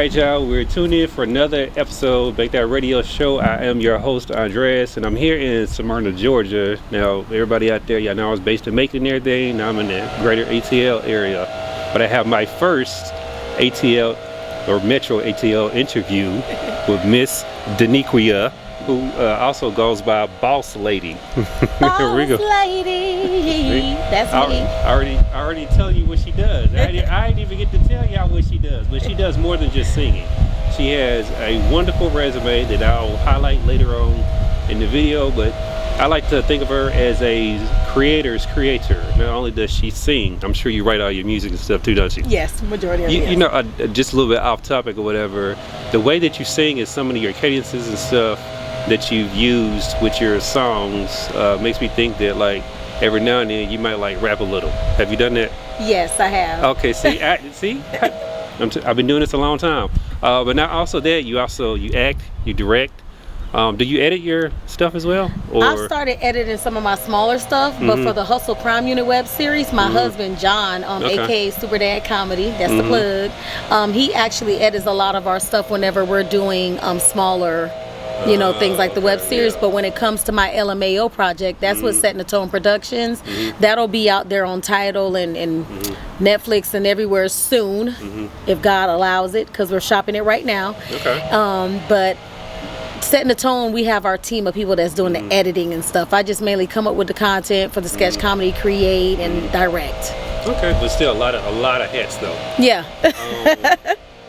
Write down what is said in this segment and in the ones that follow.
right, y'all, we're tuned in for another episode of Bake That Radio Show. I am your host, Andres, and I'm here in Smyrna, Georgia. Now, everybody out there, y'all know I was based in Macon and everything. Now I'm in the greater ATL area. But I have my first ATL, or Metro ATL interview with Miss DeneQuia, who also goes by Boss Lady. Boss Lady. That's me. I already tell you what she does. I didn't even get to tell y'all what she does, but she does more than just singing. She has a wonderful resume that I'll highlight later on in the video, but I like to think of her as a creator's creator. Not only does she sing, I'm sure you write all your music and stuff too, don't you? Yes, majority of it. You know, just a little bit off topic or whatever, the way that you sing is some of your cadences and stuff that you've used with your songs makes me think that like every now and then you might like rap a little. Have you done that? Yes, I have. Okay, see, I've been doing this a long time. But not also that, you act, you direct. Do you edit your stuff as well? Or? I've started editing some of my smaller stuff, but for the Hustle Crime Unit web series, my husband John, aka Super Dad Comedy, that's the plug. He actually edits a lot of our stuff whenever we're doing smaller, you know, things like the web series. But when it comes to my LMAO project, that's what's Setting the Tone Productions. That'll be out there on Tidal and Netflix and everywhere soon, if God allows it, because we're shopping it right now. But Setting the Tone, we have our team of people that's doing the editing and stuff. I just mainly come up with the content for the sketch comedy, create and direct. Okay, but still a lot of hats though. Yeah. I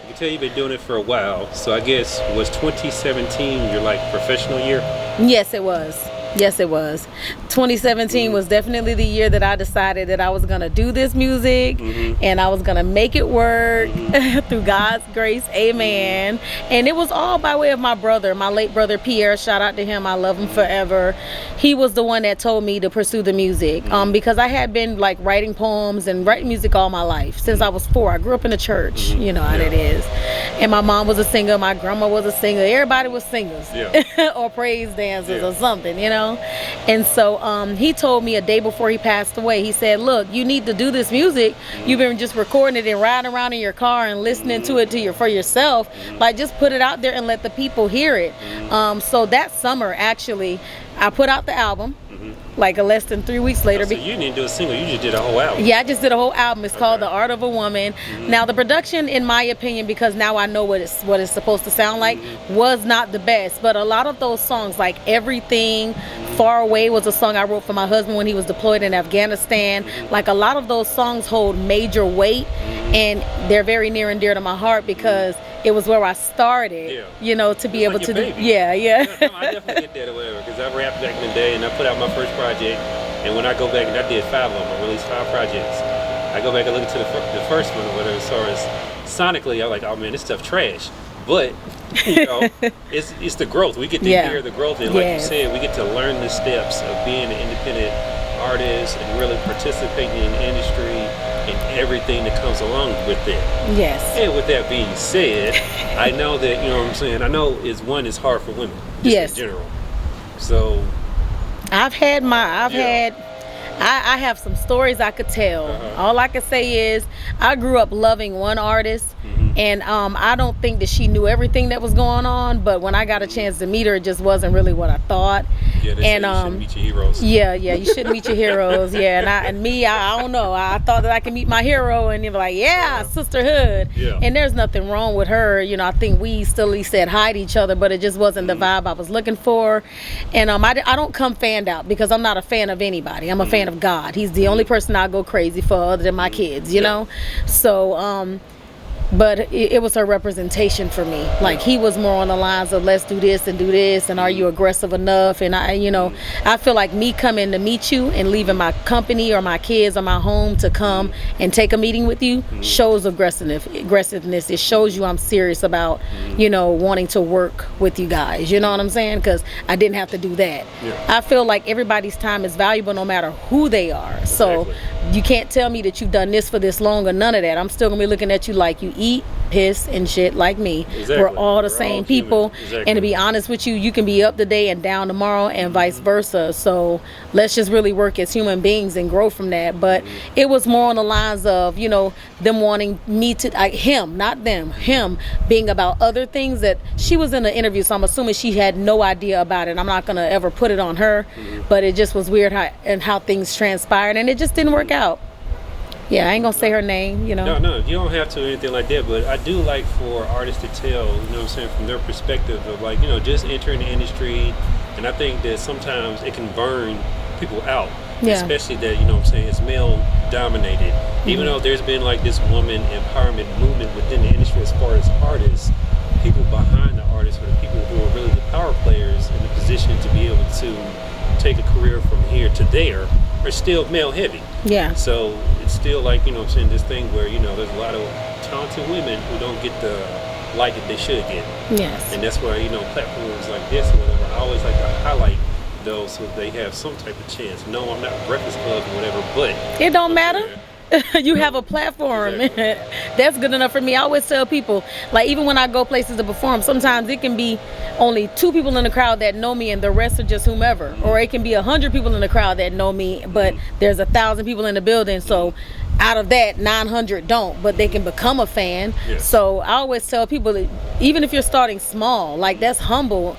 can tell you've been doing it for a while, so I guess was 2017 your like professional year? Yes, it was. Yes, it was. 2017 was definitely the year that I decided that I was going to do this music and I was going to make it work through God's grace. Amen. And it was all by way of my brother, my late brother Pierre. Shout out to him. I love him forever. He was the one that told me to pursue the music because I had been like writing poems and writing music all my life since I was 4. I grew up in a church, you know how that is. And my mom was a singer. My grandma was a singer. Everybody was singers or praise dancers or something, you know. And so he told me a day before he passed away, he said, look, you need to do this music. You've been just recording it and riding around in your car and listening to it for yourself. Like, just put it out there and let the people hear it. So that summer, actually, I put out the album. Like less than 3 weeks later. So you didn't do a single, you just did a whole album. Yeah, I just did a whole album. It's called The Art of a Woman. Now the production, in my opinion, because now I know what it's supposed to sound like, was not the best. But a lot of those songs, like Everything, Far Away was a song I wrote for my husband when he was deployed in Afghanistan. Like a lot of those songs hold major weight and they're very near and dear to my heart because it was where I started, you know, to be able to do. No, I definitely get that or whatever, because I rapped back in the day and I put out my first project, and when I go back and I did 5 of them, I released 5 projects. I go back and look into the first one or whatever, as far as sonically, I'm like, oh man, this stuff trash. But you know, it's the growth. We get to hear the growth, and like you said, we get to learn the steps of being an independent artist and really participating in the industry and everything that comes along with it. Yes. And with that being said, I know that, you know what I'm saying, I know it's hard for women, just in general. So I have some stories I could tell. All I could say is I grew up loving one artist, and I don't think that she knew everything that was going on, but when I got a chance to meet her, it just wasn't really what I thought. Yeah, they say you shouldn't meet your heroes. Yeah, you shouldn't meet your heroes. Yeah, I don't know. I thought that I could meet my hero, and they were like, sisterhood. Yeah. And there's nothing wrong with her. You know, I think we still said hi to each other, but it just wasn't the vibe I was looking for. And I don't come fanned out because I'm not a fan of anybody. I'm a fan of God. He's the only person I go crazy for other than my kids, you know? So, but it was her representation for me. Like, he was more on the lines of let's do this and are you aggressive enough? And I feel like me coming to meet you and leaving my company or my kids or my home to come and take a meeting with you shows aggressiveness. It shows you I'm serious about, you know, wanting to work with you guys. You know what I'm saying? Because I didn't have to do that. I feel like everybody's time is valuable no matter who they are. So you can't tell me that you've done this for this long or none of that. I'm still gonna be looking at you like you eat, piss, and shit like me. Exactly. We're all the We're same all people. human. Exactly. And to be honest with you, you can be up today and down tomorrow, and vice versa. So let's just really work as human beings and grow from that. But it was more on the lines of, you know, them wanting me to, him, not them, him being about other things that she was in an interview. So I'm assuming she had no idea about it. I'm not going to ever put it on her, but it just was weird how things transpired, and it just didn't work out. Yeah, I ain't gonna say her name, you know. No, you don't have to or anything like that, but I do like for artists to tell, you know what I'm saying, from their perspective of like, you know, just entering the industry. And I think that sometimes it can burn people out, especially that, you know what I'm saying, it's male dominated. Even though there's been like this woman empowerment movement within the industry as far as artists, people behind the artists or the people who are really the power players in the position to be able to take a career from here to there are still male heavy. Yeah. So it's still like, you know what I'm saying, this thing where, you know, there's a lot of talented women who don't get the light that they should get. Yes. And that's why, you know, platforms like this or whatever, I always like to highlight those so they have some type of chance. No, I'm not Breakfast Club or whatever, but it don't matter. You have a platform. Exactly. That's good enough for me. I always tell people, like, even when I go places to perform, sometimes it can be only 2 people in the crowd that know me and the rest are just whomever, or it can be 100 people in the crowd that know me, but there's 1,000 people in the building, so out of that 900 don't, but they can become a fan. So I always tell people that even if you're starting small, like, that's humble.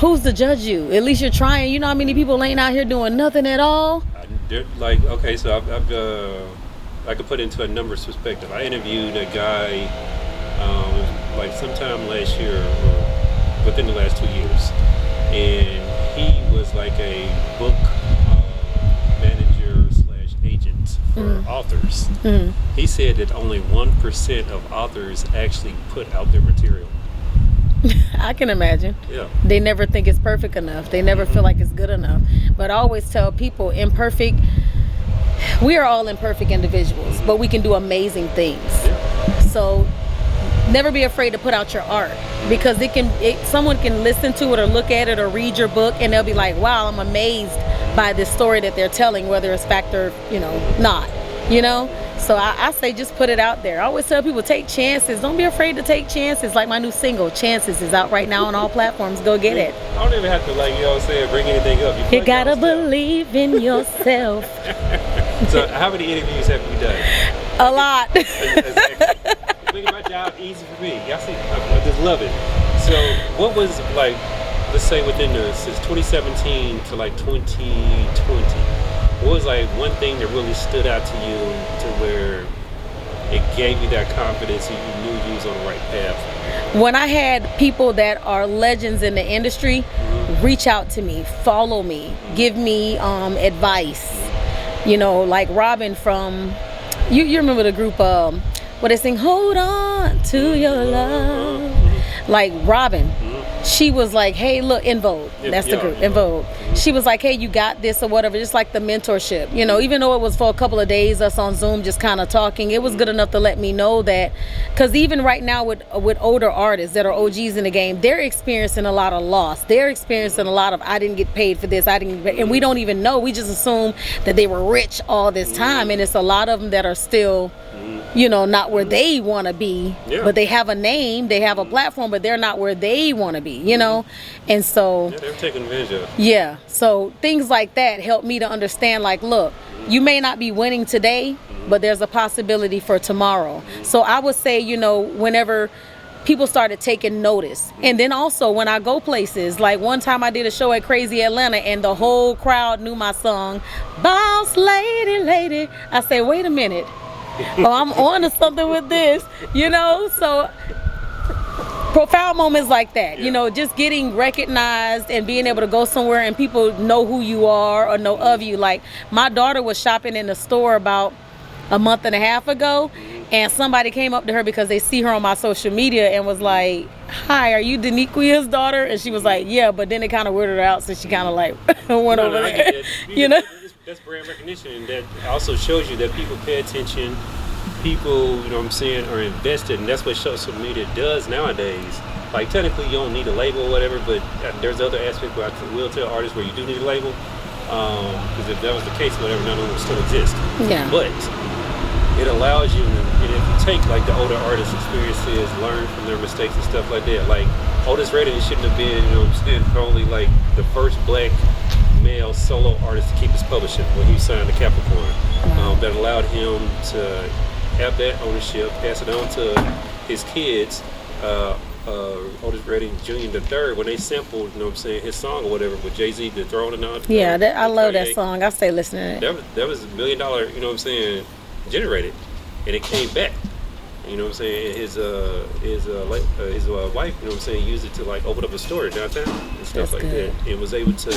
Who's to judge you? At least you're trying. You know how many people ain't out here doing nothing at all? Like, okay, so I could put it into a numbers perspective. I interviewed a guy like sometime last year or within the last 2 years, and he was like a book manager / agent for authors. He said that only 1% of authors actually put out their material. I can imagine. Yeah. They never think it's perfect enough. They never feel like it's good enough. But I always tell people, we are all imperfect individuals, but we can do amazing things. So never be afraid to put out your art, because someone can listen to it or look at it or read your book, and they'll be like, wow, I'm amazed by this story that they're telling, whether it's fact or, you know, not, you know. So I say just put it out there. I always tell people, take chances. Don't be afraid to take chances. Like my new single, Chances, is out right now on all platforms. Go get it. I don't even have to, like, you know what I'm saying, bring anything up. You gotta believe in yourself. So how many interviews have you done? A lot. Exactly. Making my job easy for me. Y'all see, I just love it. So what was, like, let's say within since 2017 to like 2020, what was like one thing that really stood out to you to where it gave you that confidence and you knew you was on the right path? When I had people that are legends in the industry reach out to me, follow me, give me advice. You know, like Robin from, you remember the group where they sing, hold on to your love. Like Robin, she was like, hey, look, In Vogue, that's the group, In Vogue. She was like, hey, you got this or whatever, just like the mentorship, you know, even though it was for a couple of days, us on Zoom just kind of talking, it was good enough to let me know that, because even right now with older artists that are OGs in the game, they're experiencing a lot of loss. They're experiencing a lot of, I didn't get paid for this, and we don't even know. We just assume that they were rich all this time, and it's a lot of them that are still, you know, not where they want to be, but they have a name, they have a platform, but they're not where they want to be, you know. And so they're taking advantage of. Yeah, so things like that help me to understand, like, look, you may not be winning today, but there's a possibility for tomorrow. So I would say, you know, whenever people started taking notice, and then also when I go places, like one time I did a show at Crazy Atlanta and the whole crowd knew my song, Boss Lady, Lady. I say, wait a minute. Oh, I'm on to something with this, you know. So profound moments like that, you know, just getting recognized and being able to go somewhere and people know who you are or know of you. Like my daughter was shopping in the store about a month and a half ago, and somebody came up to her because they see her on my social media and was like, hi, are you DeneQuia's daughter? And she was like, yeah, but then it kind of weirded her out, so she kind of like went over there, you know. That's brand recognition, and that also shows you that people pay attention. People, you know what I'm saying, are invested, and that's what social media does nowadays. Like technically, you don't need a label or whatever, but there's other aspects where I will tell artists where you do need a label, because if that was the case, whatever, none of them would still exist. Yeah. But it allows you to And if you take like the older artists' experiences, learn from their mistakes and stuff like that, like Otis Redding shouldn't have been, you know what I'm saying, only like the first black male solo artist to keep his publishing when he signed to Capricorn. That allowed him to have that ownership, pass it on to his kids. Otis Redding Jr. the third, when they sampled, you know what I'm saying, his song or whatever with Jay-Z, The Throne and all. Yeah, I love that song. I stay listening to it. That was $1 million, you know what I'm saying, generated, and it came back. You know what I'm saying? His wife, you know what I'm saying, used it to like open up a store downtown and stuff like that, and was able to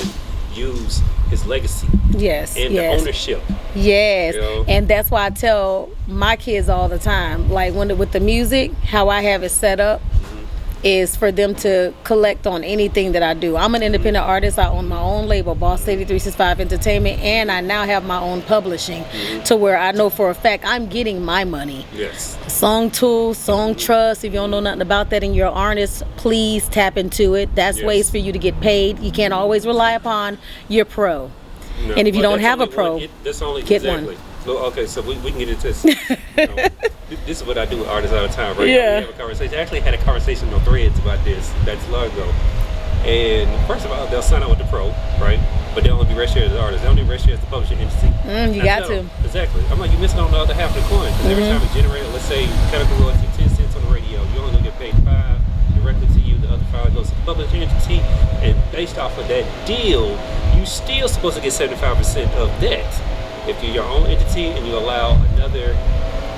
use his legacy. Yes. And the ownership. Yes. You know? And that's why I tell my kids all the time, like with the music, how I have it set up is for them to collect on anything that I do. I'm an independent artist. I own my own label, Boss Lady 365 Entertainment, and I now have my own publishing to where I know for a fact I'm getting my money. Yes. Song Tool, Song Trust, if you don't know nothing about that and you're an artist, please tap into it. That's ways for you to get paid. You can't always rely upon your pro. No, and if you don't have a pro, get one. Well, okay, so we can get into this. You know, this is what I do with artists all the time, right? Yeah. We have a conversation. I actually had a conversation on Threads about this that's long ago. And first of all, they'll sign up with the pro, right? But they'll only be registered as artists. They don't even register as the publishing entity. You got to. Exactly. I'm like, you're missing on the other half of the coin. Because every time it generates, let's say, chemical royalty, 10 cents on the radio, you only get paid 5 directly to you. The other 5 goes to the publishing entity. And based off of that deal, you still supposed to get 75% of that. If you're your own entity and you allow another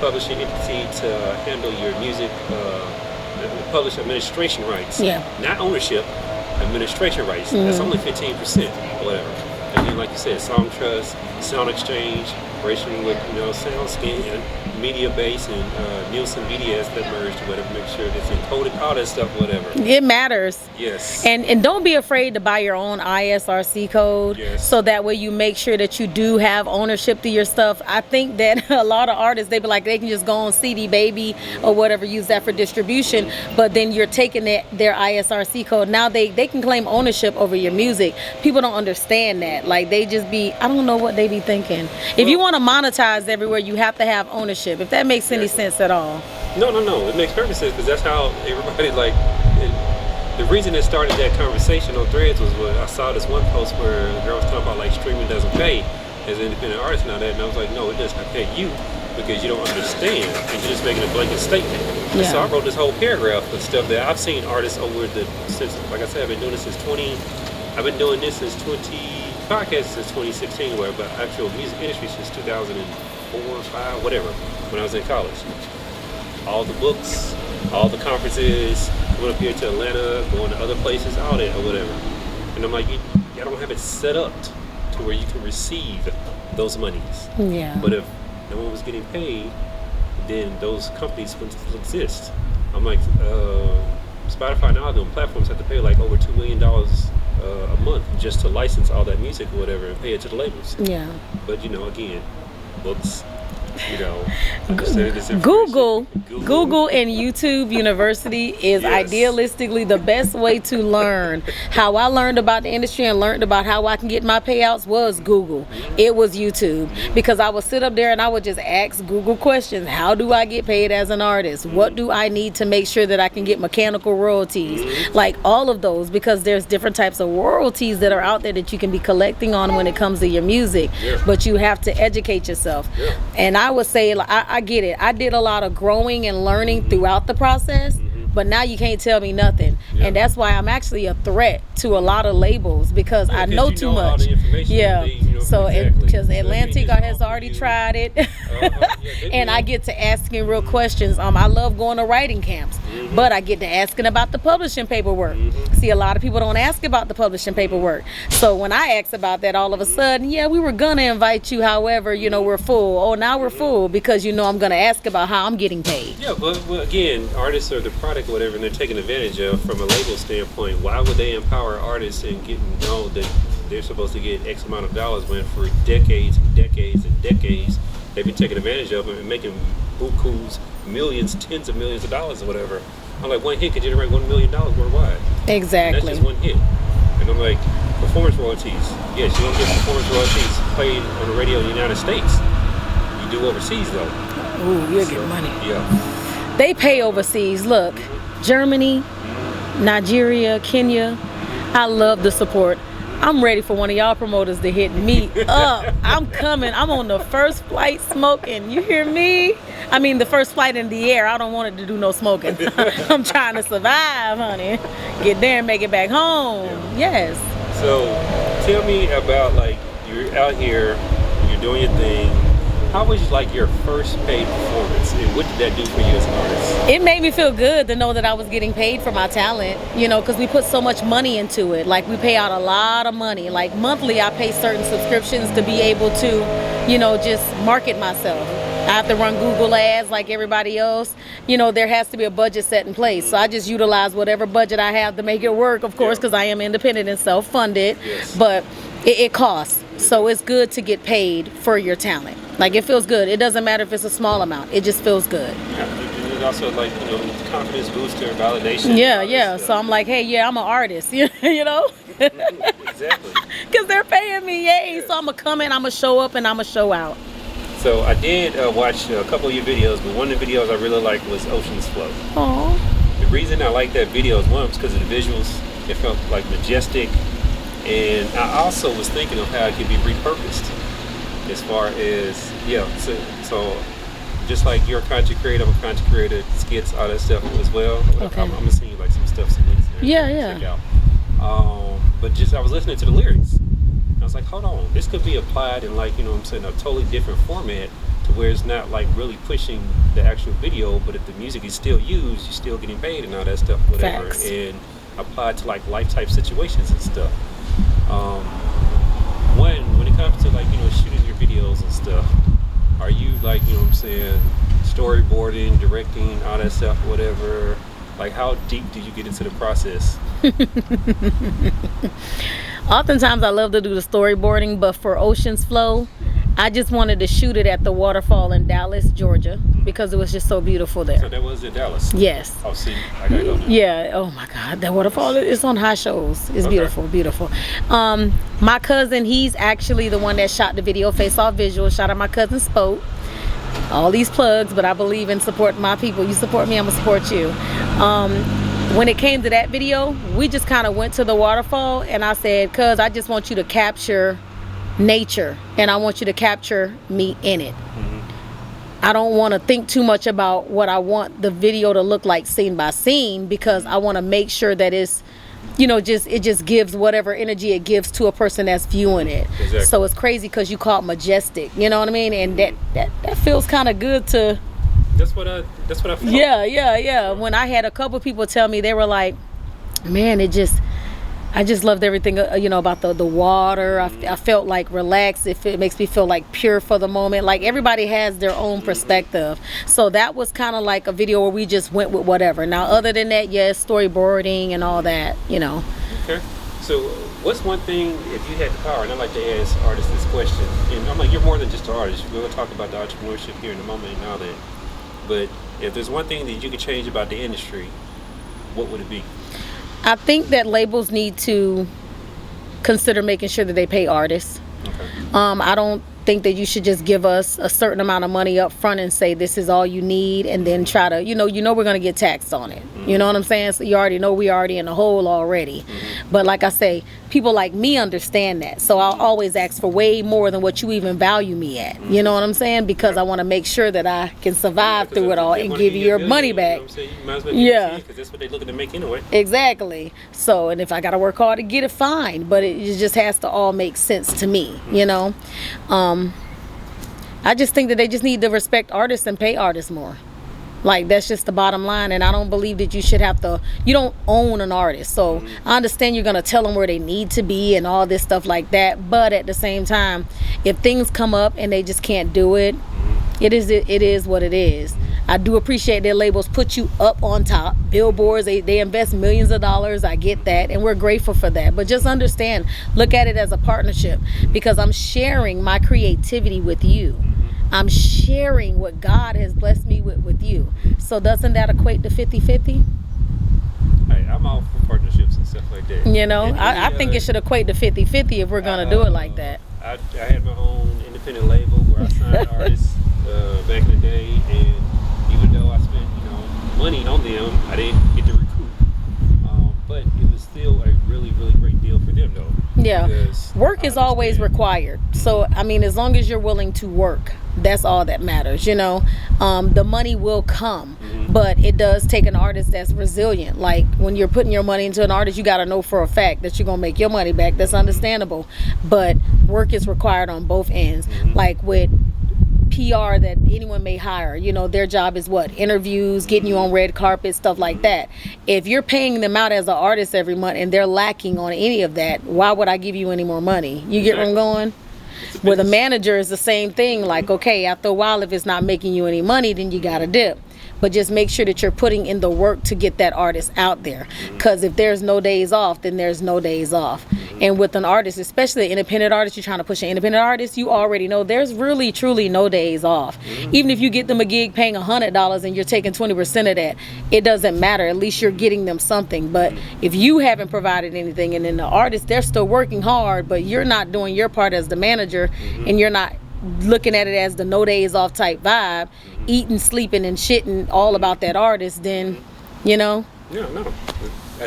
publishing entity to handle your music, publish administration rights, not ownership, administration rights, that's only 15% or whatever. And then, like you said, Song Trust, Sound Exchange, racing with, you know, SoundScan, Media Base, and Nielsen Media as that merged or whatever, make sure it's encoded, all that stuff, whatever. It matters. Yes. And don't be afraid to buy your own ISRC code. Yes. So that way you make sure that you do have ownership to your stuff. I think that a lot of artists, they be like, they can just go on CD Baby or whatever, use that for distribution, but then you're taking their ISRC code. Now they can claim ownership over your music. People don't understand that. Like, they just be, I don't know what they be thinking. If you want to monetize everywhere, you have to have ownership. If that makes any sense at all. No. It makes perfect sense because that's how everybody, like, the reason it started that conversation on Threads was when I saw this one post where a girl was talking about, like, streaming doesn't pay as an independent artist and all that. And I was like, no, it doesn't pay you because you don't understand and you're just making a blanket statement. And so I wrote this whole paragraph of stuff that I've seen artists since, like I said, I've been doing this since 2016 or whatever, but actual music industry since 2004 or 5, whatever, when I was in college. All the books, all the conferences, going up here to Atlanta, going to other places, all that or whatever. And I'm like, y'all don't have it set up to where you can receive those monies. Yeah. But if no one was getting paid, then those companies wouldn't exist. I'm like, Spotify now, the platforms have to pay like over $2 million a month just to license all that music or whatever and pay it to the labels. Yeah. But, you know, again, books, you know, Google and YouTube University is idealistically the best way to learn. How I learned about the industry and learned about how I can get my payouts was Google. It was YouTube, because I would sit up there and I would just ask Google questions. How do I get paid as an artist? What do I need to make sure that I can get mechanical royalties? Like all of those, because there's different types of royalties that are out there that you can be collecting on when it comes to your music. But you have to educate yourself. And I would say, like, I get it. I did a lot of growing and learning throughout the process, but now you can't tell me nothing. And that's why I'm actually a threat to a lot of labels, because I know too much. So because Atlantic has already tried it, and I get to asking real questions. I love going to writing camps, but I get to asking about the publishing paperwork. See, a lot of people don't ask about the publishing paperwork. So when I ask about that, all of a sudden, we were gonna invite you, however, you know, we're full. Oh, now we're full because, you know, I'm gonna ask about how I'm getting paid. Yeah, but again, artists are the product or whatever, and they're taken advantage of from a label standpoint. Why would they empower artists and know that they're supposed to get X amount of dollars when for decades and decades and decades they've been taking advantage of them and making bukus, millions, tens of millions of dollars or whatever. I'm like, one hit could generate $1 million worldwide. Exactly. And that's just one hit. And I'm like, performance royalties. Yes, you don't get performance royalties played on the radio in the United States. You do overseas though. Ooh, you'll get money. Yeah. They pay overseas. Look, Germany, Nigeria, Kenya. I love the support. I'm ready for one of y'all promoters to hit me up. I'm coming. I'm on the first flight smoking. You hear me? I mean, the first flight in the air. I don't want it to do no smoking. I'm trying to survive, honey. Get there and make it back home. Yes. So, tell me about, like, you're out here, you're doing your thing. How was like your first paid performance, and what did that do for you as an artist? It made me feel good to know that I was getting paid for my talent, you know, because we put so much money into it. Like, we pay out a lot of money. Like, monthly, I pay certain subscriptions to be able to, you know, just market myself. I have to run Google ads like everybody else. You know, there has to be a budget set in place. So I just utilize whatever budget I have to make it work, of course, because I am independent and self-funded. Yes. But it costs. So it's good to get paid for your talent. Like, it feels good. It doesn't matter if it's a small amount. It just feels good. It's also like, you know, confidence booster, validation. Yeah. So I'm like, hey, yeah, I'm an artist, you know? Exactly. Because they're paying me, yay. Yes. So I'm going to come in, I'm going to show up, and I'm going to show out. So I did watch a couple of your videos, but one of the videos I really liked was Ocean's Flow. Aww. The reason I liked that video is, one, because of the visuals. It felt like majestic. And I also was thinking of how it could be repurposed as far as, yeah, so just like you're a content creator, I'm a content creator, skits, all that stuff as well. Okay. I'm gonna send you like some stuff, some links there. Yeah. Check out. But just, I was listening to the lyrics. I was like, hold on, this could be applied in, like, you know what I'm saying, a totally different format, to where it's not like really pushing the actual video, but if the music is still used, you're still getting paid and all that stuff, whatever. Facts. And applied to like life type situations and stuff. When it comes to, like, you know, shooting your videos and stuff, are you, like, you know what I'm saying, storyboarding, directing, all that stuff, whatever? Like, how deep do you get into the process? Oftentimes I love to do the storyboarding, but for Ocean's Flow, I just wanted to shoot it at the waterfall in Dallas, Georgia, because it was just so beautiful there. So that was in Dallas? Yes. Oh, see, I gotta go there. Yeah. Oh my God, that waterfall is on high shows. It's Okay. beautiful. My cousin, he's actually the one that shot the video, Face Off Visuals. Shout out my cousin Spoke. All these plugs, but I believe in supporting my people. You support me, I'm gonna support you. When it came to that video, we just kind of went to the waterfall, and I said, cuz I just want you to capture nature, and I want you to capture me in it. I don't want to think too much about what I want the video to look like scene by scene, because I want to make sure that it's, you know, it just gives whatever energy it gives to a person that's viewing it. Exactly. So it's crazy because you call it majestic, you know what I mean? And that feels kind of good to. That's what I felt. Yeah. When I had a couple people tell me, they were like, man, I just loved everything, you know, about the water. I felt like relaxed. It makes me feel like pure for the moment. Like, everybody has their own perspective. So that was kind of like a video where we just went with whatever. Now, other than that, yes, storyboarding and all that, you know. Okay. So what's one thing, if you had the power, and I like to ask artists this question, and I'm like, you're more than just an artist. We're going to talk about the entrepreneurship here in a moment and all that. But if there's one thing that you could change about the industry, what would it be? I think that labels need to consider making sure that they pay artists. Okay. I don't think that you should just give us a certain amount of money up front and say this is all you need, and then try to, you know we're going to get taxed on it. You know what I'm saying? So you already know we already in the hole already. But like I say, people like me understand that. So I'll always ask for way more than what you even value me at. You know what I'm saying? Because I want to make sure that I can survive through it all and give you your money back. You know what I'm saying? You might as well Yeah. because that's what they're looking to make anyway. Exactly. So, and if I got to work hard to get it, fine. But it just has to all make sense to me, you know? I just think that they just need to respect artists and pay artists more. Like, that's just the bottom line. And I don't believe that you should have to, you don't own an artist. So I understand you're going to tell them where they need to be and all this stuff like that. But at the same time, if things come up and they just can't do it, it is what it is. I do appreciate their labels put you up on top. Billboards, they invest millions of dollars. I get that, and we're grateful for that. But just understand, look at it as a partnership, because I'm sharing my creativity with you. I'm sharing what God has blessed me with you. So doesn't that equate to 50-50? Hey, I'm all for partnerships and stuff like that. You know, I think it should equate to 50-50 if we're going to do it like that. I had my own independent label where I signed artists back in the day, and even though I spent money on them, I didn't get to recoup. But it was still a really, really great deal for them, though. Yeah, work is always required. So I mean, as long as you're willing to work, that's all that matters. The money will come, but it does take an artist that's resilient. Like when you're putting your money into an artist, you got to know for a fact that you're gonna make your money back. That's understandable, but work is required on both ends. Like with PR that anyone may hire, their job is what? Interviews, getting you on red carpet, stuff like that. If you're paying them out as an artist every month and they're lacking on any of that, why would I give you any more money? You get where I'm going? With a manager, is the same thing. Like, okay, after a while, if it's not making you any money, then you got to dip. But just make sure that you're putting in the work to get that artist out there. Because if there's no days off, then there's no days off. And with an artist, especially an independent artist, you're trying to push an independent artist, you already know there's really, truly no days off. Even if you get them a gig paying $100 and you're taking 20% of that, it doesn't matter. At least you're getting them something. But if you haven't provided anything, and then the artist, they're still working hard, but you're not doing your part as the manager, and you're not looking at it as the no days off type vibe, eating, sleeping, and shitting all about that artist, then No.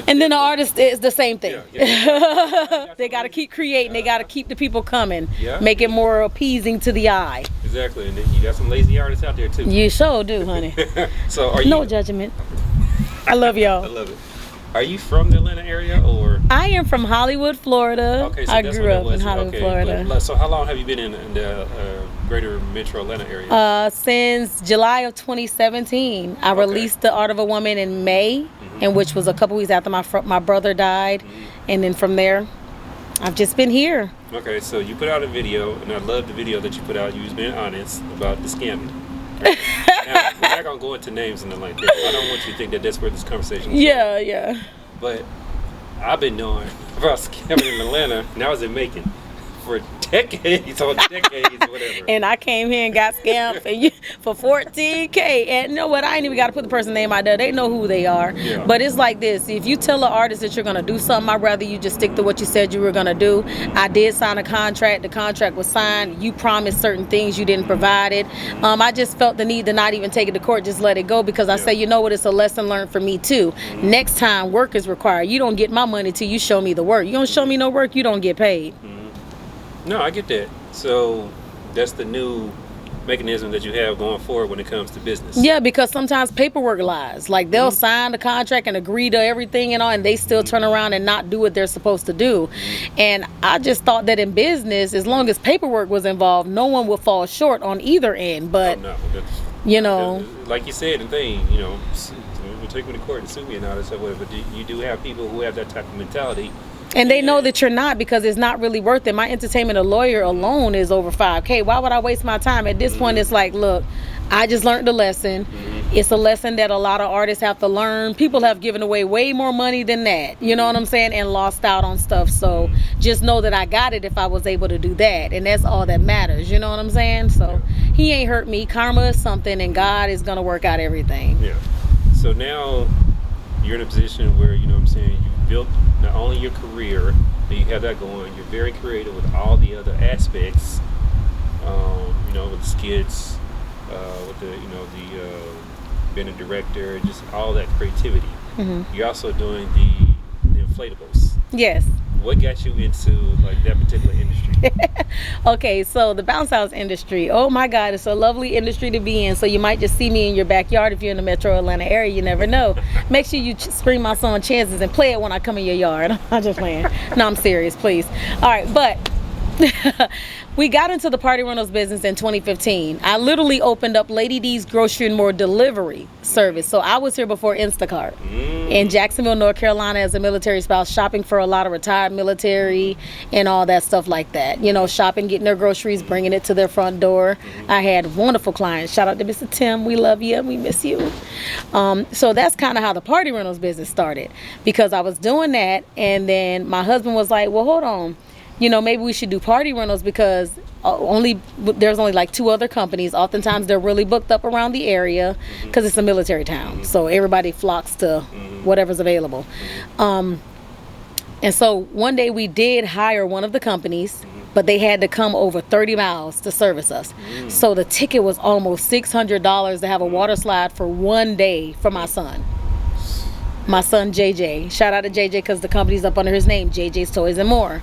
And then the artist is the same thing. Yeah. They got to keep creating. They got to keep the people coming. Make it more appeasing to the eye. Exactly. And then you got some lazy artists out there too. You sure do, honey. So are you? No judgment. I love y'all. I love it. Are you from the Atlanta area, or? I am from Hollywood, Florida. Okay, so I that's grew what up it was. in Hollywood, Florida. But, so how long have you been in the greater metro Atlanta area? Since July of 2017. I released The Art of a Woman in May, and which was a couple weeks after my brother died. And then from there, I've just been here. Okay, so you put out a video, and I love the video that you put out. You was being honest about the scamming. Right? Now, we're not going to go into names and like that. I don't want you to think that that's where this conversation is going. Yeah. But I've been knowing about scamming in Atlanta, and I was in Macon for decades or whatever. And I came here and got scammed for $14K. And you know what? I ain't even got to put the person's name out there. They know who they are. Yeah. But it's like this. If you tell an artist that you're going to do something, I'd rather you just stick to what you said you were going to do. I did sign a contract. The contract was signed. You promised certain things. You didn't provide it. I just felt the need to not even take it to court. Just let it go, because I say, you know what? It's a lesson learned for me too. Next time, work is required. You don't get my money till you show me the work. You don't show me no work, you don't get paid. No, I get that. So that's the new mechanism that you have going forward when it comes to business. Yeah, because sometimes paperwork lies. Like they'll sign the contract and agree to everything and all, and they still turn around and not do what they're supposed to do. And I just thought that in business, as long as paperwork was involved, no one would fall short on either end. But like you said, the thing, will take me to court and sue me and all that stuff. But you do have people who have that type of mentality. And they know that you're not, because it's not really worth it. My entertainment, a lawyer alone is over $5K. Why would I waste my time? At this point, it's like, look, I just learned the lesson. It's a lesson that a lot of artists have to learn. People have given away way more money than that. You know what I'm saying? And lost out on stuff. So just know that I got it if I was able to do that. And that's all that matters. You know what I'm saying? So he ain't hurt me. Karma is something, and God is going to work out everything. Yeah. So now you're in a position where, you know what I'm saying, you built not only your career, but you have that going. You're very creative with all the other aspects, with the skits, with the being a director, just all that creativity. You're also doing the inflatables. Yes. What got you into like that particular industry? Okay, so the bounce house industry, oh my God, it's a lovely industry to be in. So you might just see me in your backyard if you're in the metro Atlanta area. You never know. Make sure you scream my song Chances and play it when I come in your yard. I'm just playing. No, I'm serious, please. All right, but we got into the party rentals business in 2015. I literally opened up Lady D's Grocery and More delivery service. So I was here before Instacart in Jacksonville, North Carolina, as a military spouse, shopping for a lot of retired military and all that stuff like that. Shopping, getting their groceries, bringing it to their front door. I had wonderful clients. Shout out to Mr. Tim. We love you. We miss you. So that's kind of how the party rentals business started, because I was doing that, and then my husband was like, well, hold on. Maybe we should do party rentals, because there's only like 2 other companies. Oftentimes they're really booked up around the area because it's a military town. So everybody flocks to whatever's available. And so one day we did hire one of the companies, but they had to come over 30 miles to service us. So the ticket was almost $600 to have a water slide for one day for my son. My son JJ, shout out to JJ because the company's up under his name, JJ's Toys and More.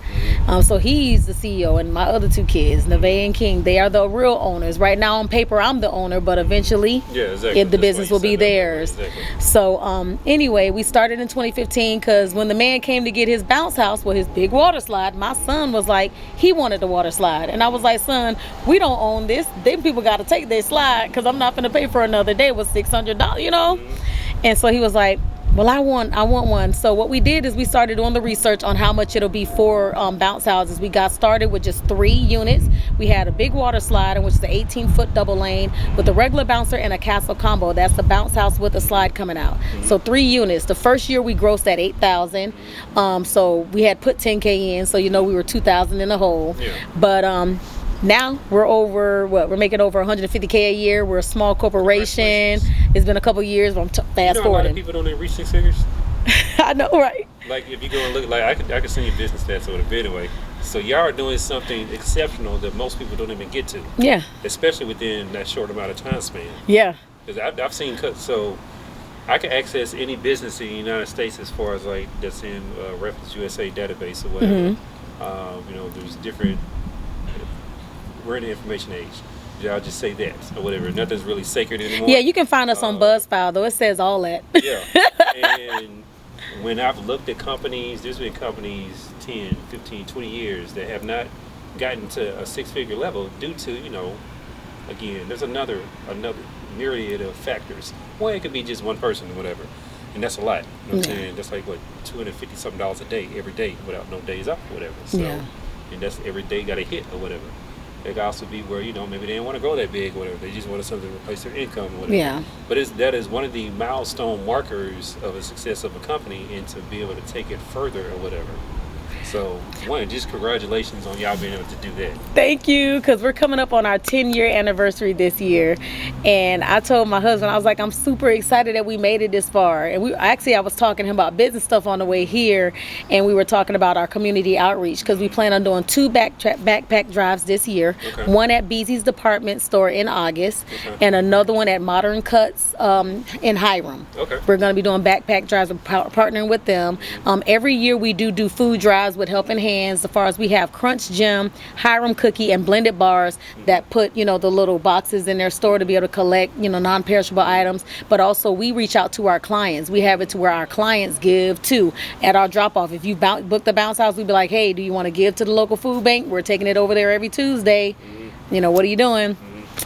So he's the CEO, and my other two kids, Nevaeh and King, they are the real owners. Right now on paper I'm the owner, but eventually the business will be theirs. So anyway, we started in 2015 because when the man came to get his bounce house with his big water slide, my son was like, he wanted the water slide, and I was like, son, we don't own this. Them people got to take their slide because I'm not going to pay for another day with $600, you know. And so he was like, well, I want one. So what we did is we started doing the research on how much it'll be for bounce houses. We got started with just 3 units. We had a big water slide, which is an 18-foot double lane with a regular bouncer and a castle combo. That's the bounce house with a slide coming out. So 3 units. The first year we grossed at $8,000. So we had put $10K in, so you know we were $2,000 in the hole. But now we're over we're making over $150K a year. We're a small corporation. It's been a couple years, but I'm fast forwarding. A lot of people don't even reach 6 figures. I know, right? Like if you go and look, like I could send you business stats over the bit away. So y'all are doing something exceptional that most people don't even get to. Yeah. Especially within that short amount of time span. Yeah. Because I've seen cuts. So I can access any business in the United States as far as like that's in Reference USA database or whatever. You know, there's different. We're in the information age. I'll just say that or whatever. Nothing's really sacred anymore. Yeah, you can find us on BuzzFile though. It says all that. Yeah. And when I've looked at companies, there's been companies 10, 15, 20 years that have not gotten to a 6-figure level due to, you know, again, there's another myriad of factors. Well, it could be just one person or whatever. And that's a lot. You know what I'm saying? That's like, what, $250 something a day, every day, without no days off or whatever. So, and that's every day got a hit or whatever. It could also be where, you know, maybe they didn't want to grow that big or whatever. They just wanted something to replace their income or whatever. Yeah. But that is one of the milestone markers of a success of a company, and to be able to take it further or whatever. So, one, just congratulations on y'all being able to do that. Thank you, because we're coming up on our 10-year anniversary this year. And I told my husband, I was like, I'm super excited that we made it this far. And I was talking to him about business stuff on the way here, and we were talking about our community outreach, because we plan on doing 2 backpack drives this year. Okay. One at Beezy's department store in August, and another one at Modern Cuts in Hiram. Okay. We're going to be doing backpack drives. We're partnering with them. Every year we do food drives with Helping Hands. As far as we have Crunch Gym, Hiram Cookie, and Blended Bars that put, you know, the little boxes in their store to be able to collect, you know, non-perishable items. But also we reach out to our clients. We have it to where our clients give too at our drop-off. If you book the bounce house, we'd be like, hey, do you want to give to the local food bank? We're taking it over there every Tuesday. You know, what are you doing?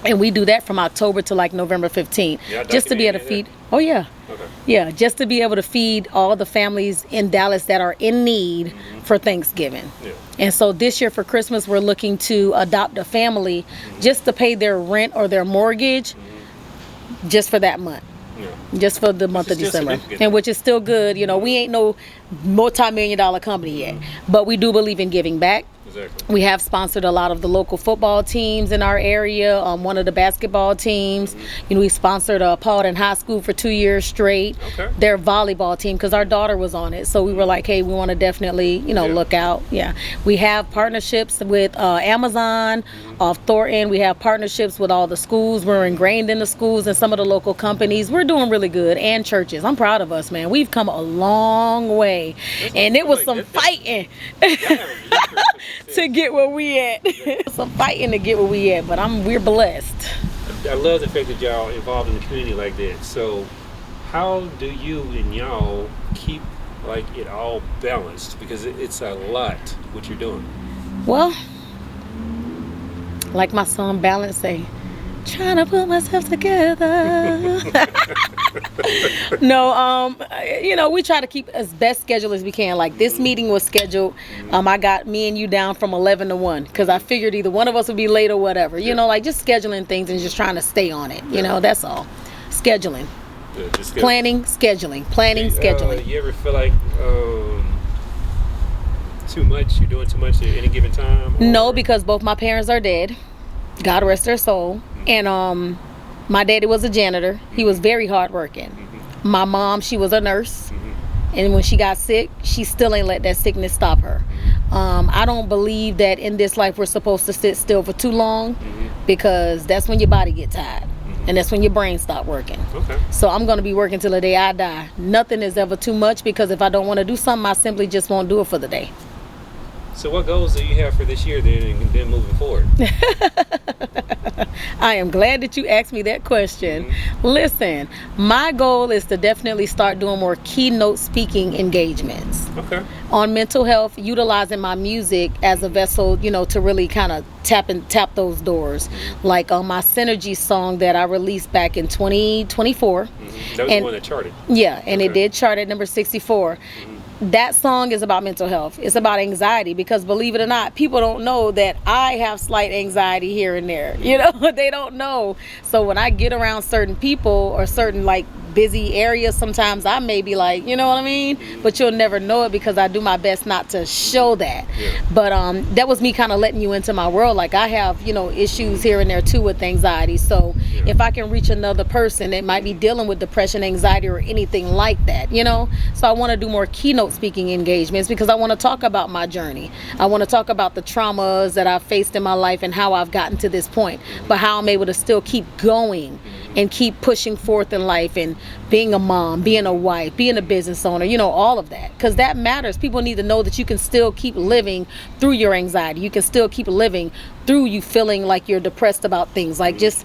And we do that from October to like November 15th, just to be able to feed. Oh yeah. Okay. Yeah, just to be able to feed all the families in Dallas that are in need for Thanksgiving. Yeah. And so this year for Christmas, we're looking to adopt a family just to pay their rent or their mortgage just for that month. Yeah. Just for the month of December, and which is still good. You know, we ain't no multi-million-dollar company yet, but we do believe in giving back. Exactly. We have sponsored a lot of the local football teams in our area. One of the basketball teams. You know, we sponsored Paulden High School for 2 years straight. Okay. Their volleyball team, because our daughter was on it. So we were like, hey, we want to definitely, you know, look out. Yeah. We have partnerships with Amazon, off Thornton. We have partnerships with all the schools. We're ingrained in the schools and some of the local companies. We're doing really good, and churches. I'm proud of us, man. We've come a long way, and it was some fighting to get where we at. Some fighting to get where we at, but we're blessed. I love the fact that y'all involved in the community like that. So how do you and y'all keep like it all balanced? Because it's a lot what you're doing. Well, like my song Balance say, trying to put myself together. No, you know, we try to keep as best schedule as we can. Like this meeting was scheduled. I got me and you down from 11 to 1 because I figured either one of us would be late or whatever. You know, like just scheduling things and just trying to stay on it. You know, that's all. Scheduling. Planning, scheduling. Planning, scheduling. You ever feel like too much? You're doing too much at any given time? Or? No, because both my parents are dead. God rest their soul. And my daddy was a janitor. He was very hardworking. My mom, she was a nurse. And when she got sick, she still ain't let that sickness stop her. I don't believe that in this life we're supposed to sit still for too long, because that's when your body get tired. And that's when your brain stop working. Okay. So I'm going to be working till the day I die. Nothing is ever too much, because if I don't want to do something, I simply just won't do it for the day. So what goals do you have for this year then, and then moving forward? I am glad that you asked me that question. Listen, my goal is to definitely start doing more keynote speaking engagements. Okay. On mental health, utilizing my music as a vessel, to really kind of tap those doors. Like on my Synergy song that I released back in 2024. That was the one that charted. Yeah, and it did chart at number 64. That song is about mental health. It's about anxiety, because believe it or not, people don't know that I have slight anxiety here and there. They don't know. So when I get around certain people or certain busy areas, sometimes I may be like, you know what I mean? But you'll never know it, because I do my best not to show that. But that was me kind of letting you into my world. Like, I have, issues here and there too with anxiety. So if I can reach another person that might be dealing with depression, anxiety, or anything like that, So I want to do more keynote speaking engagements, because I want to talk about my journey. I want to talk about the traumas that I've faced in my life and how I've gotten to this point, but how I'm able to still keep going and keep pushing forth in life, and being a mom, being a wife, being a business owner, all of that, because that matters. People need to know that you can still keep living through your anxiety. You can still keep living through you feeling like you're depressed about things. Like, just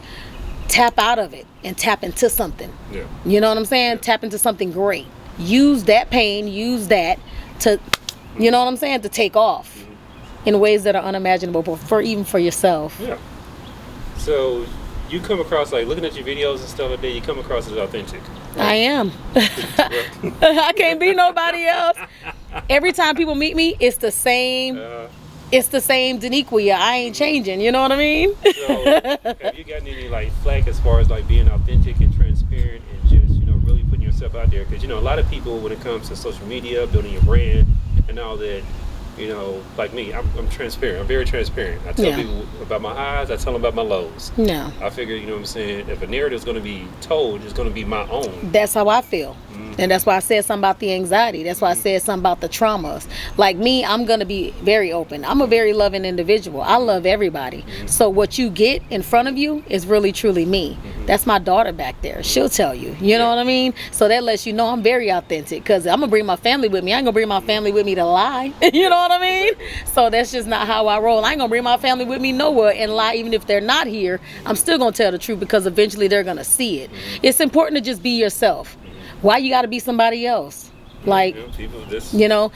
tap out of it and tap into something. You know what I'm saying? Tap into something great. Use that pain, use that to, to take off in ways that are unimaginable even for yourself. Yeah. So you come across, looking at your videos and stuff like that, you come across as authentic. I am. I can't be nobody else. Every time people meet me, it's the same. It's the same DeneQuia. I ain't changing. You know what I mean? So have you gotten any flack as far as being authentic and transparent and just really putting yourself out there? Because a lot of people, when it comes to social media, building your brand and all that, like me, I'm transparent. I'm very transparent. I tell people about my highs. I tell them about my lows. No. I figure, what I'm saying, if a narrative is going to be told, it's going to be my own. That's how I feel. And that's why I said something about the anxiety. That's why I said something about the traumas. Like me, I'm going to be very open. I'm a very loving individual. I love everybody. So what you get in front of you is really, truly me. That's my daughter back there. She'll tell you. You know what I mean? So that lets you know I'm very authentic, because I'm going to bring my family with me. I ain't going to bring my family with me to lie. You know what I mean? So that's just not how I roll. I ain't going to bring my family with me nowhere and lie. Even if they're not here, I'm still going to tell the truth, because eventually they're going to see it. It's important to just be yourself. Why you got to be somebody else?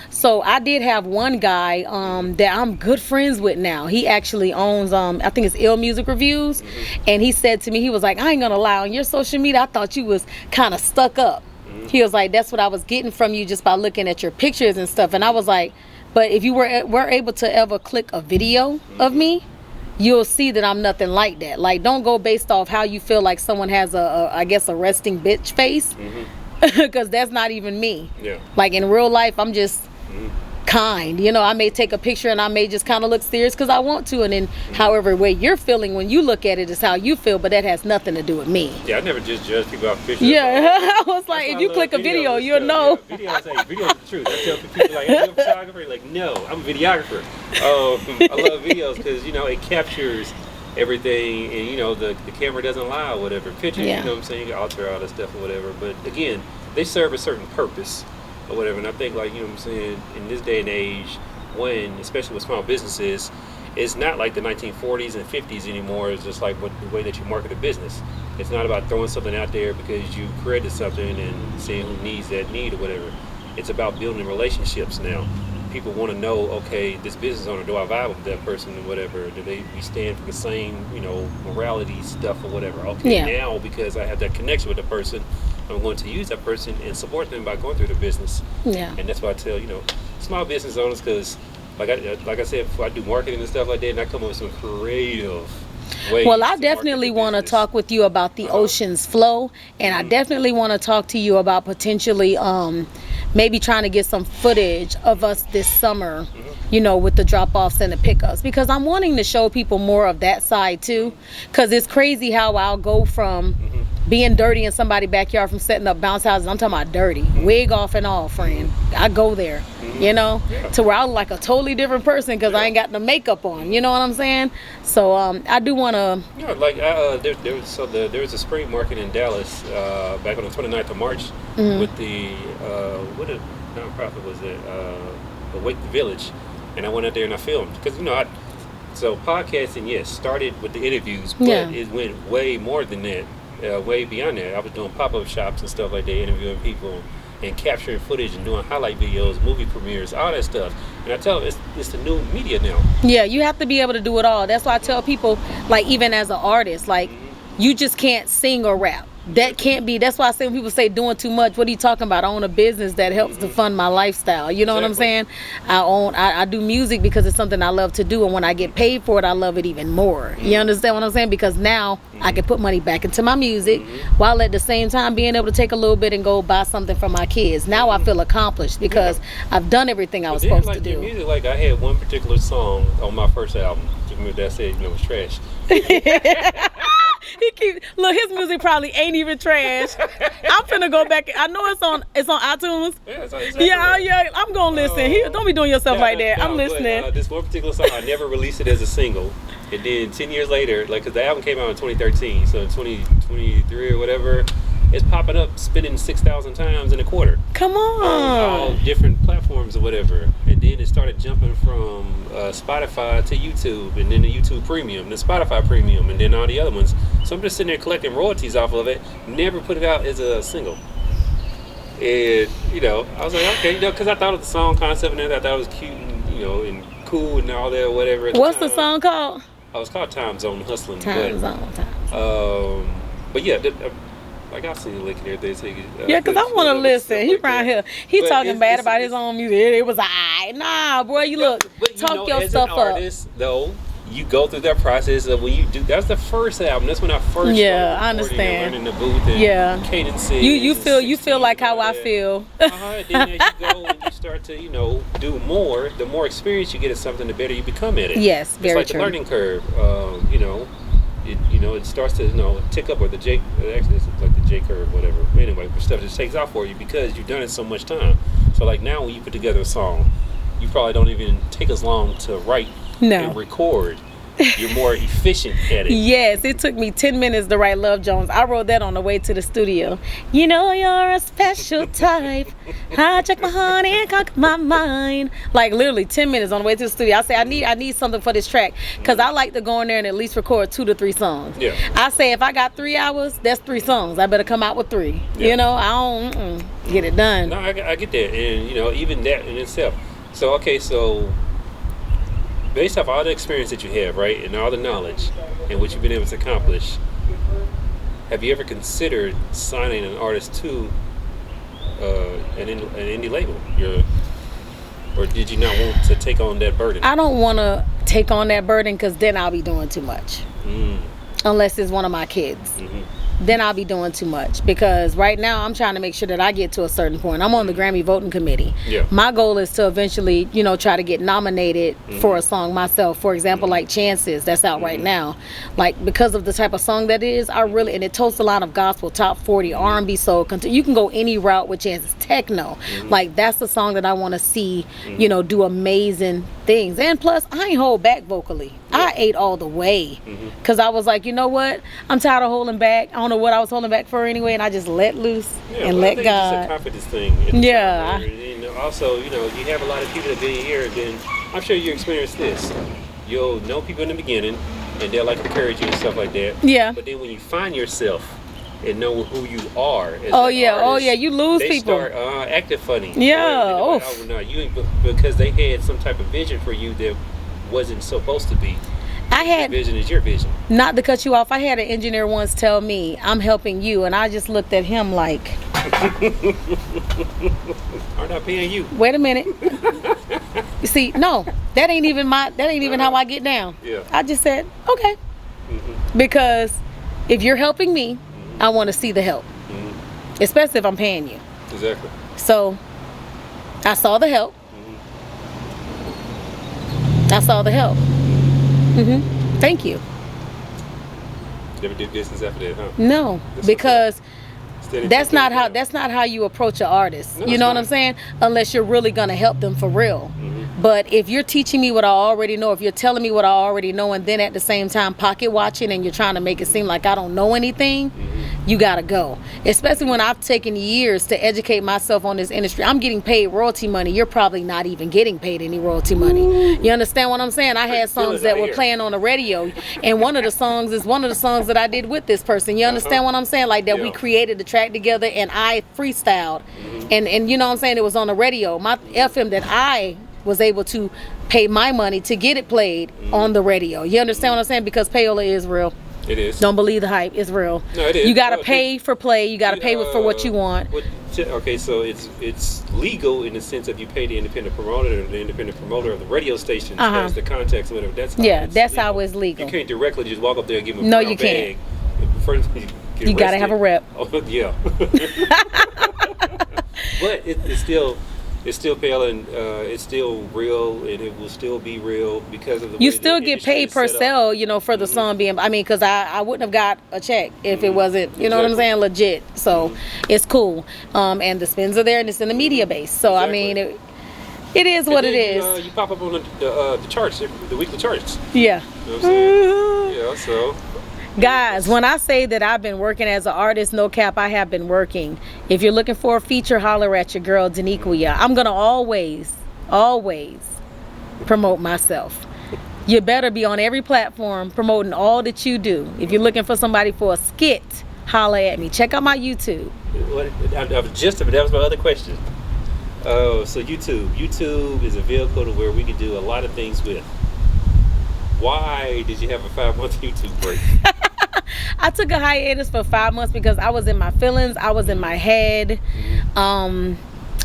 So I did have one guy that I'm good friends with now. He actually owns I think it's Ill Music Reviews, and he said to me, he was like, I ain't gonna lie, on your social media I thought you was kind of stuck up. He was like, that's what I was getting from you just by looking at your pictures and stuff. And I was like, but if you were able to ever click a video of me, you'll see that I'm nothing like that. Like, don't go based off how you feel like someone has I guess a resting bitch face. Because that's not even me. Like, in real life, I'm just kind. I may take a picture and I may just kind of look serious because I want to, and then however way you're feeling when you look at it is how you feel, but that has nothing to do with me. I never just judge people off pictures. I was like, if you click a video, you'll know. Videos are the truth. I tell people are you a photographer? Like, no, I'm a videographer. I love videos because it captures everything, and the camera doesn't lie or whatever. Pictures, you know what I'm saying, you can alter all that stuff or whatever, but again, they serve a certain purpose or whatever. And I think, what I'm saying, in this day and age, especially with small businesses, it's not like the 1940s and 50s anymore. It's just like the way that you market a business. It's not about throwing something out there because you created something and seeing who needs that need or whatever. It's about building relationships now. People want to know, okay, this business owner, do I vibe with that person or whatever? Do we stand for the same, morality stuff or whatever? Okay, now because I have that connection with the person, I'm going to use that person and support them by going through the business. And that's why I tell, small business owners, because like I said, I do marketing and stuff like that, and I come up with some creative ways. Well, I definitely want to talk with you about the Ocean's Flow, and I definitely want to talk to you about potentially maybe trying to get some footage of us this summer, with the drop-offs and the pickups, because I'm wanting to show people more of that side too, because it's crazy how I'll go from being dirty in somebody's backyard from setting up bounce houses. I'm talking about dirty, wig off and all, friend. I go there, you know, to where I look like a totally different person because I ain't got no makeup on. You know what I'm saying? So I do want to. Yeah, like there was a spring market in Dallas back on the 29th of March with the what a nonprofit was it? Awake the Village, and I went out there and I filmed because so podcasting, yes, started with the interviews, but it went way more than that. Way beyond that. I was doing pop-up shops and stuff like that, interviewing people and capturing footage and doing highlight videos, movie premieres, all that stuff. And I tell them it's the new media now. Yeah, you have to be able to do it all. That's why I tell people, like, even as an artist, like, you just can't sing or rap. That can't be. That's why I say when people say doing too much, what are you talking about? I own a business that helps to fund my lifestyle. You know what I'm saying? I do music because it's something I love to do, and when I get paid for it, I love it even more. You understand what I'm saying? Because now I can put money back into my music while at the same time being able to take a little bit and go buy something for my kids. Now I feel accomplished because I've done everything I was supposed to do. Your music, like I had one particular song on my first album that said, it was trash. Look, his music probably ain't even trash. I'm finna go back. I know it's on iTunes. Yeah, I'm gonna listen. Don't be doing yourself like that. I'm listening. But, this one particular song, I never released it as a single. And then 10 years later, like, cause the album came out in 2013, so in 2023 or whatever, it's popping up, spinning 6,000 times in a quarter. Come on. All different platforms or whatever. And then it started jumping from Spotify to YouTube, and then the YouTube Premium, the Spotify Premium, and then all the other ones. So I'm just sitting there collecting royalties off of it. Never put it out as a single. And, I was like, okay, because I thought of the song concept and I thought it was cute and, and cool and all that, whatever. What's the song called? Oh, it's called Time Zone Hustling. Time Zone. But yeah, like I see the link and everything. So yeah, because I want to listen. He right here. He talking bad about his own music. It was alright. Nah, boy, you look. Talk your stuff up. As an artist, though, you go through that process of when you do. That's the first album. That's when I first started I understand. Learning the booth and cadences. You feel like how I feel. Then as you go and you start to do more, the more experience you get at something, the better you become at it. Yes, very true. It's like the learning curve. It starts to tick up, or the J. Actually, it's like the J curve, whatever. Anyway, stuff just takes off for you because you've done it so much time. So like now, when you put together a song, you probably don't even take as long to write and record. You're more efficient at it. Yes, it took me 10 minutes to write Love Jones. I wrote that on the way to the studio. You know you're a special type. I check my heart and conquer my mind. Like literally 10 minutes on the way to the studio. I say I need something for this track because I like to go in there and at least record 2 to 3 songs. Yeah. I say if I got 3 hours, that's 3 songs. I better come out with 3. Yeah. I don't get it done. No, I get that, and even that in itself. So based off all the experience that you have, right, and all the knowledge and what you've been able to accomplish, have you ever considered signing an artist to an indie label? Or did you not want to take on that burden? I don't want to take on that burden because then I'll be doing too much. Unless it's one of my kids. Then I'll be doing too much because right now I'm trying to make sure that I get to a certain point. I'm on the Grammy voting committee. Yeah. My goal is to eventually, try to get nominated for a song myself. For example, like Chances, that's out right now. Like because of the type of song that is, and it toasts a lot of gospel, top 40, R&B, soul. You can go any route with Chances. Techno, like that's the song that I want to see, do amazing things. And plus, I ain't hold back vocally. I ate all the way because I was like, you know what? I'm tired of holding back. I don't know what I was holding back for anyway, and I just let loose and let God. It's a confidence thing. Yeah. And also, you have a lot of people that have been here, then I'm sure you experienced this. You'll know people in the beginning, and they'll like encourage you and stuff like that. Yeah. But then when you find yourself and know who you are as artist, you lose they people. Start acting funny. Yeah. Because they had some type of vision for you that wasn't supposed to be. Your vision is your vision. Not to cut you off, I had an engineer once tell me, I'm helping you, and I just looked at him like, aren't I paying you? Wait a minute. You see, no, that ain't even how I get down. Yeah. I just said, okay. Because if you're helping me, I want to see the help. Especially if I'm paying you. Exactly. So I saw the help. Thank you. never did business after that, huh? No, That's because Steady that's not how taking you approach an artist. No, You it's know what not. I'm saying? Unless you're really gonna help them for real. But if you're teaching me what I already know, if you're telling me what I already know, and then at the same time pocket watching and you're trying to make it seem like I don't know anything, you gotta go. Especially when I've taken years to educate myself on this industry. I'm getting paid royalty money. You're probably not even getting paid any royalty money. You understand what I'm saying? I had songs that were playing on the radio, and one of the songs is one of the songs that I did with this person. You understand what I'm saying? Like that we created the track together and I freestyled, and you know what I'm saying? It was on the radio. My FM that I was able to pay my money to get it played on the radio. You understand what I'm saying? Because payola is real. It is. Don't believe the hype. It's real. No, it is. You gotta pay for play. You gotta pay for what you want. Okay, so it's legal in the sense that you pay the independent promoter, and the independent promoter of the radio station has the contacts or whatever. That's how it's legal. You can't directly just walk up there and give them a No, brown you can't. bag. First, you gotta have a rep. Oh, yeah. But it's still pale, and it's still real, and it will still be real because of the You way still the get industry paid is per set up. sell, you know, for the song being. I mean, because I wouldn't have got a check if it wasn't, you know what I'm saying, legit. So it's cool, and the spins are there, and it's in the media base. So I mean, it is what it is. You pop up on the charts, the weekly charts. Yeah. You know what I'm saying? Yeah. So. Guys, when I say that I've been working as an artist, no cap, I have been working. If you're looking for a feature, holler at your girl, DeneQuia. I'm going to always promote myself. You better be on every platform promoting all that you do. If you're looking for somebody for a skit, holler at me. Check out my YouTube. That was my other question. Oh, so YouTube is a vehicle to where we can do a lot of things with. Why did you have a 5-month YouTube break? I took a hiatus for 5 months because I was in my feelings. I was in my head. I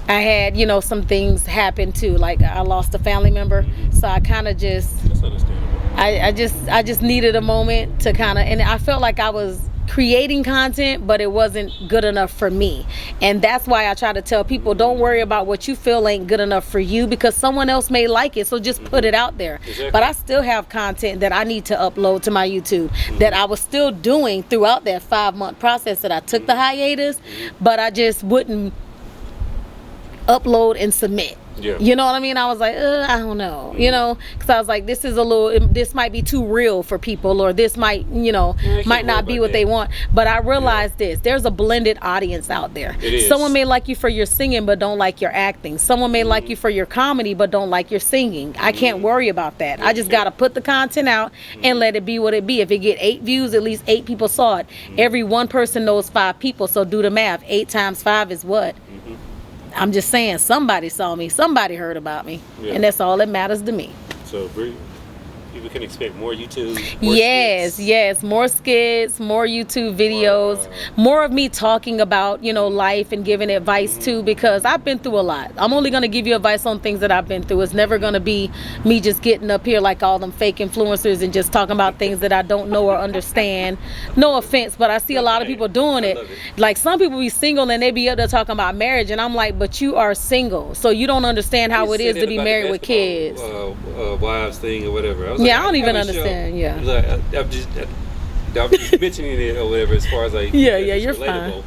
had, you know, some things happen too. Like I lost a family member. So I kind of just... That's understandable. I just needed a moment to kind of... And I felt like I was creating content, but it wasn't good enough for me. And that's why I try to tell people, don't worry about what you feel ain't good enough for you, because someone else may like it. So just put it out there. Exactly. But I still have content that I need to upload to my YouTube that I was still doing throughout that 5-month process that I took the hiatus, but I just wouldn't upload and submit. Yeah. You know what I mean? I was like, I don't know, you know, because I was like, this might be too real for people, or this might, you know, might not be what they want. But I realized there's a blended audience out there. Someone may like you for your singing, but don't like your acting. Someone may like you for your comedy, but don't like your singing. I can't worry about that. I just got to put the content out and let it be what it be. If it get 8 views, at least 8 people saw it. Every one person knows 5 people. So do the math. 8 times 5 is what? I'm just saying, somebody saw me, somebody heard about me, and that's all that matters to me. So people can expect more YouTube. Yes, more skits, more YouTube videos, more of me talking about, you know, life and giving advice too, because I've been through a lot. I'm only going to give you advice on things that I've been through. It's never going to be me just getting up here like all them fake influencers and just talking about things that I don't know or understand. No offense, but I see a lot of people doing it. Like some people be single and they be up there talking about marriage, and I'm like, but you are single, so you don't understand how it is to be married with kids. Wives thing or whatever. I don't even understand. I'm just mentioning it or whatever, as far as like you're relatable. fine.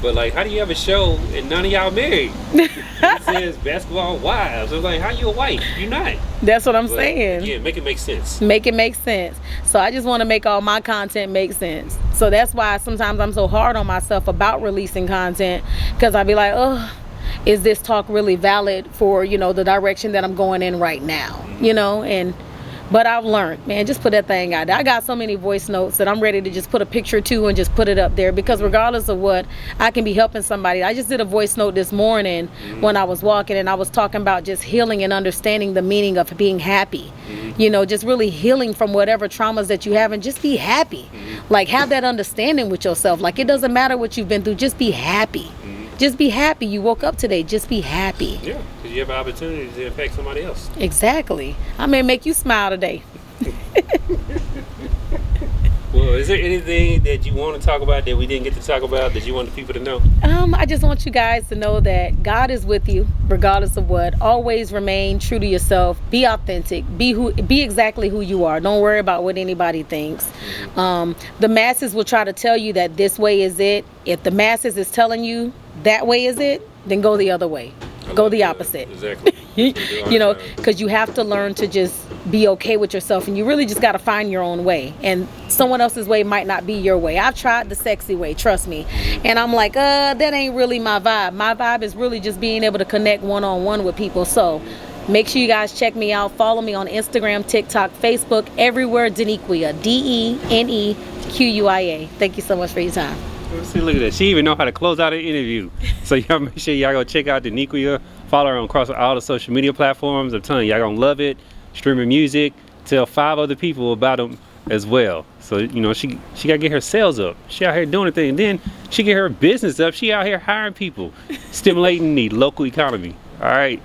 But like, how do you have a show and none of y'all married? It says basketball wives. I was like, how you a wife? You're not. That's what I'm saying. Yeah, make it make sense. Make it make sense. So I just want to make all my content make sense. So that's why sometimes I'm so hard on myself about releasing content, because I be like, oh, is this talk really valid for, you know, the direction that I'm going in right now? You know, but I've learned, man, just put that thing out there. I got so many voice notes that I'm ready to just put a picture to and just put it up there, because regardless of what, I can be helping somebody. I just did a voice note this morning when I was walking, and I was talking about just healing and understanding the meaning of being happy. You know, just really healing from whatever traumas that you have, and just be happy. Like, have that understanding with yourself. Like, it doesn't matter what you've been through, just be happy. Just be happy. You woke up today. Just be happy. Yeah, because you have an opportunity to impact somebody else. Exactly. I may make you smile today. Well, Well, is there anything that you want to talk about that we didn't get to talk about that you want the people to know? I just want you guys to know that God is with you regardless of what. Always remain true to yourself. Be authentic. Be exactly who you are. Don't worry about what anybody thinks. The masses will try to tell you that this way is it. If the masses is telling you that way is it, then go the other way. Go the opposite. Exactly. You know, because you have to learn to just be okay with yourself, and you really just got to find your own way, and someone else's way might not be your way. I've tried the sexy way, trust me, and I'm like, that ain't really my vibe. My vibe is really just being able to connect one-on-one with people. So make sure you guys check me out. Follow me on Instagram, TikTok, Facebook, everywhere. DeneQuia, DeneQuia. Thank you so much for your time. See, look at that. She even know how to close out an interview. So y'all make sure y'all go check out DeneQuia. Follow her across all the social media platforms. I'm telling you, y'all gonna love it. Streaming music. Tell 5 other people about them as well. So, you know, she gotta get her sales up. She out here doing a thing. And then she get her business up. She out here hiring people, stimulating the local economy. All right.